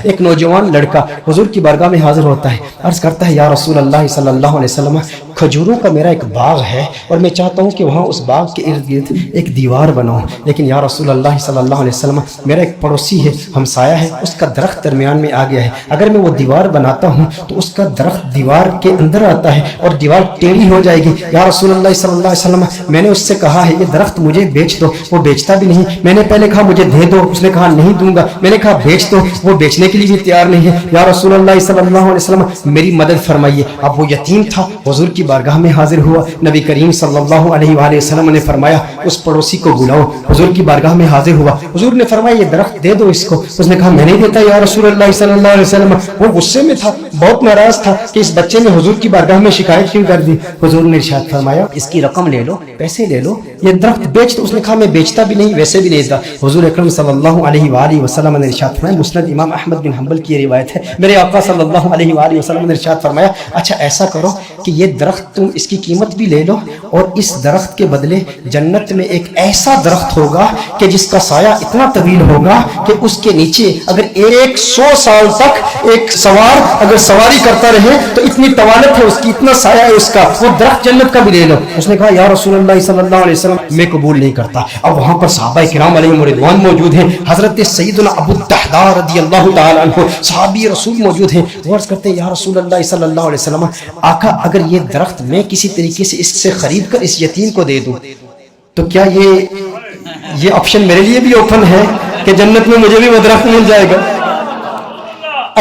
ایک نوجوان لڑکا حضور کی بارگاہ میں حاضر ہوتا ہے، عرض کرتا ہے یا رسول اللہ صلی اللہ علیہ وسلم، کھجوروں کا میرا ایک باغ ہے اور میں چاہتا ہوں کہ وہاں اس باغ کے ارد گرد ایک دیوار بناؤں، لیکن یا رسول اللہ صلی اللہ علیہ وسلم میرا ایک پڑوسی ہے، ہمسایہ ہے، اس کا درخت درمیان میں آ گیا ہے، اگر میں وہ دیوار بناتا ہوں تو اس کا درخت دیوار کے اندر آتا ہے اور دیوار ٹیڑھی ہو جائے گی، یا رسول اللہ صلی اللہ علیہ وسلم میں نے اس سے کہا ہے یہ درخت مجھے بیچ دو، وہ بیچتا بھی نہیں، میں نے پہلے کہا مجھے دے دو، اس نے کہا نہیں دوں گا، میں نے کہا بیچ دو، وہ بیچنے کے لیے بھی تیار نہیں ہے، یا رسول اللہ صلی اللہ علیہ وسلم میری مدد فرمائیے۔ اب وہ یتیم تھا، حضور کی بارگاہ میں حاضر ہوا، نبی کریم صلی اللہ علیہ وآلہ وسلم نے فرمایا اس پڑوسی کو بلاؤ، حضور کی بارگاہ میں حاضر ہوا، حضور نے فرمایا یہ درخت دے دو اس کو، اس نے کہا میں نہیں دیتا یا رسول اللہ صلی اللہ علیہ وسلم، وہ غصے میں تھا، بہت ناراض تھا کہ اس بچے نے حضور کی بارگاہ میں شکایت کیوں کر دی، حضور نے ارشاد فرمایا اس کی رقم لے لو، پیسے لے لو، یہ درخت بیچ دو، اس نے کہا میں بیچتا بھی نہیں ویسے بھی نہیں دیتا، حضور اکرم صلی اللہ علیہ وآلہ وسلم نے ارشاد فرمایا، مسند امام احمد بن حنبل کی یہ روایت ہے، میرے آقا صلی اللہ علیہ وآلہ وسلم نے ارشاد فرمایا اچھا ایسا کرو کہ یہ درخت تم اس کی قیمت بھی لے لو اور اس درخت کے بدلے جنت میں ایک ایسا درخت ہوگا کہ جس کا سایہ اتنا طویل ہوگا کہ اس کے نیچے اگر 100 سال تک ایک سوار اگر سواری کرتا رہے تو اتنی طوالت ہے اس کی، اتنا سایہ ہے اس کا، وہ درخت جنت کا بھی لے لو۔ اس نے کہا یا رسول اللہ صلی اللہ علیہ وسلم میں قبول نہیں کرتا۔ اب وہاں پر صحابہ کرام علیہم رضوان موجود ہیں، حضرت سیدنا ابو الدحداء رضی اللہ تعالی عنہ صحابی رسول موجود ہیں، وہ عرض کرتے ہیں یا رسول اللہ صلی اللہ علیہ وسلم آقا اگر یہ درخت میں کسی طریقے سے اس سے خرید کر اس یتیم کو دے دوں تو کیا یہ آپشن میرے لیے بھی اوپن ہے کہ جنت میں مجھے بھی وہ درخت مل جائے گا؟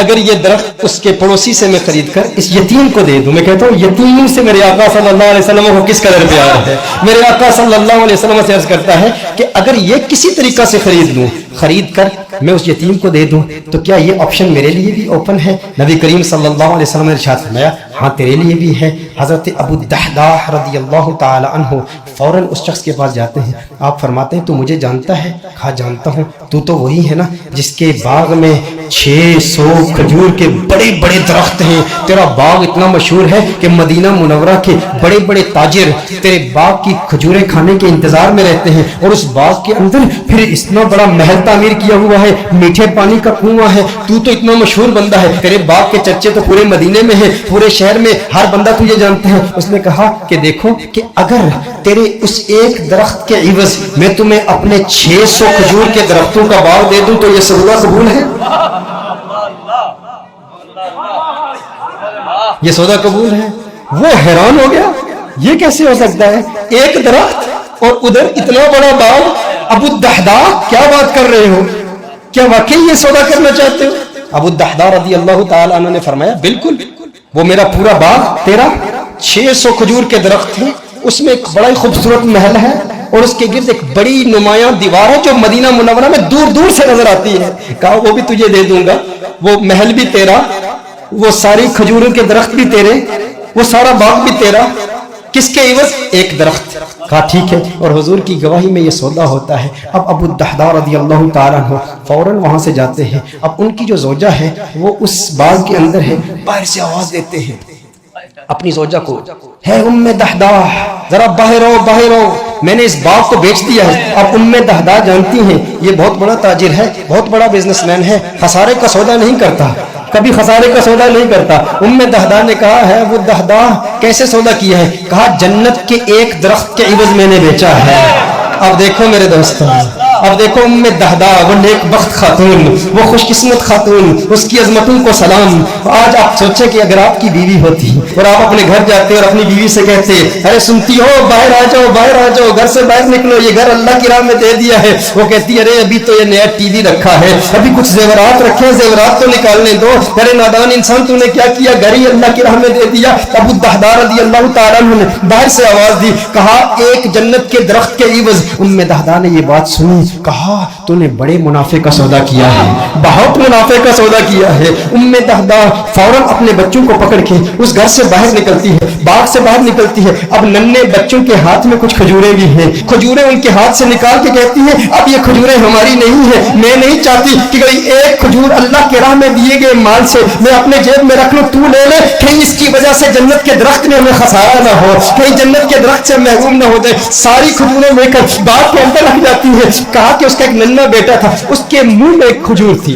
اگر یہ درخت اس کے پڑوسی سے میں خرید کر اس یتیم کو دے دوں، میں کہتا ہوں یتیم سے میرے آقا صلی اللہ علیہ وسلم کو کس قدر پیار ہے، میرے آقا صلی اللہ علیہ وسلم سے عرض کرتا ہے کہ اگر یہ کسی طریقہ سے خرید لوں، خرید کر میں اس یتیم کو دے دوں تو کیا یہ آپشن میرے لیے بھی اوپن ہے؟ نبی کریم صلی اللہ علیہ وسلم نے ارشاد فرمایا ہاں تیرے لیے بھی ہے۔ حضرت ابو الدحداء رضی اللہ تعالی عنہ فوراً اس شخص کے پاس جاتے ہیں، آپ فرماتے ہیں تو مجھے جانتا ہے؟ کہا جانتا ہوں، تو وہی ہے نا جس کے باغ میں 600 کھجور کے بڑے بڑے درخت ہیں، تیرا باغ اتنا مشہور ہے کہ مدینہ منورہ کے بڑے بڑے تاجر تیرے باغ کی کھجوریں کھانے کے انتظار میں رہتے ہیں، اور اس باغ کے اندر پھر اتنا بڑا محل تعمیر کیا ہوا ہے، میٹھے پانی کا کنواں ہے، تو اتنا مشہور بندہ ہے، تیرے باغ کے چرچے تو پورے مدینے میں ہیں، پورے شہر میں ہر بندہ تجھے جانتا ہے۔ اس نے کہا کہ دیکھو کہ اگر تیرے اس ایک درخت کے عوض میں تمہیں اپنے 600 کھجور کے درختوں کا باغ دے دوں تو یہ سودا قبول ہے؟ یہ سودا قبول ہے؟ وہ حیران ہو گیا، یہ کیسے ہو سکتا ہے؟ ایک درخت اور ادھر اتنا بڑا باغ، ابو الدحداء کیا بات کر رہے ہو؟ کیا واقعی یہ سودا کرنا چاہتے ہو؟ ابو الدحداء رضی اللہ تعالی عنہ نے فرمایا بالکل، وہ میرا پورا باغ تیرا 600 کھجور کے درخت ہیں، اس میں ایک بڑا ہی خوبصورت محل ہے اور اس کے گرد ایک بڑی نمایاں دیوار ہے جو مدینہ منورہ میں دور دور سے نظر آتی ہے، کہا وہ بھی تجھے دے دوں گا، وہ محل بھی تیرا، وہ ساری کھجوروں کے درخت بھی تیرے، وہ سارا باغ بھی تیرا، کس کے عوض؟ ایک درخت۔ کہا ٹھیک ہے، اور حضور کی گواہی میں یہ سودا ہوتا ہے۔ اب ابو الدحداء رضی اللہ تعالیٰ عنہ فوراً وہاں سے جاتے ہیں، اب ان کی جو زوجہ ہے وہ اس باغ کے اندر ہے، باہر سے آواز دیتے ہیں اپنی زوجہ کو، ہے ام دحداء ذرا باہر آؤ باہر آؤ، میں نے اس باغ کو بیچ دیا ہے۔ اب ام دحداء جانتی ہیں یہ بہت بڑا تاجر ہے، بہت بڑا بزنس مین ہے، خسارے کا سودا نہیں کرتا، کبھی خسارے کا سودا نہیں کرتا۔ ام دحداء نے کہا ہے وہ دحداء کیسے سودا کیا ہے؟ کہا جنت کے ایک درخت کے عوض میں نے بیچا ہے۔ اب دیکھو میرے دوستوں، اب دیکھو ام دحداء وہ نیک بخت خاتون، وہ خوش قسمت خاتون، اس کی عظمتوں کو سلام۔ آج آپ سوچیں کہ اگر آپ کی بیوی ہوتی اور آپ اپنے گھر جاتے اور اپنی بیوی سے کہتے ارے سنتی ہو باہر آ جاؤ باہر آ جاؤ، گھر سے باہر نکلو، یہ گھر اللہ کی راہ میں دے دیا ہے، وہ کہتی ارے ابھی تو یہ نیا ٹی وی رکھا ہے، ابھی کچھ زیورات رکھے ہیں، زیورات تو نکالنے دو، ارے نادان انسان تو نے کیا کیا، گھر ہی اللہ کی راہ میں دے دیا۔ ابو الدحداء رضی اللہ تعالیٰ عنہ نے باہر سے آواز دی، کہا ایک جنت کے درخت کے عوض۔ ام دحداء نے یہ بات سنی، کہا تو نے بڑے منافع کا سودا کیا ہے، بہت منافع کا سودا کیا ہے۔ ام دحداء فوراً اپنے بچوں کو پکڑ کے اس گھر سے باہر نکلتی ہے، باغ سے باہر نکلتی ہے، اب ننھے بچوں کے ہاتھ میں کچھ کھجوریں بھی ہیں، کھجوریں ان کے ہاتھ سے نکال کے کہتی ہے اب یہ کھجوریں ہماری نہیں ہیں، میں نہیں چاہتی کہ کوئی ایک کھجور اللہ کے راہ میں دیے گئے مال سے میں اپنے جیب میں رکھ لوں، تو لے لے، کہیں اس کی وجہ سے جنت کے درخت میں ہمیں خسارہ نہ ہو، کہیں جنت کے درخت سے محروم نہ ہو جائے۔ ساری کھجوریں لے کر باغ کے اندر رکھ جاتی ہے۔ کہا کہ اس کا ایک ننھا بیٹا تھا، اس کے منہ میں ایک کھجور تھی،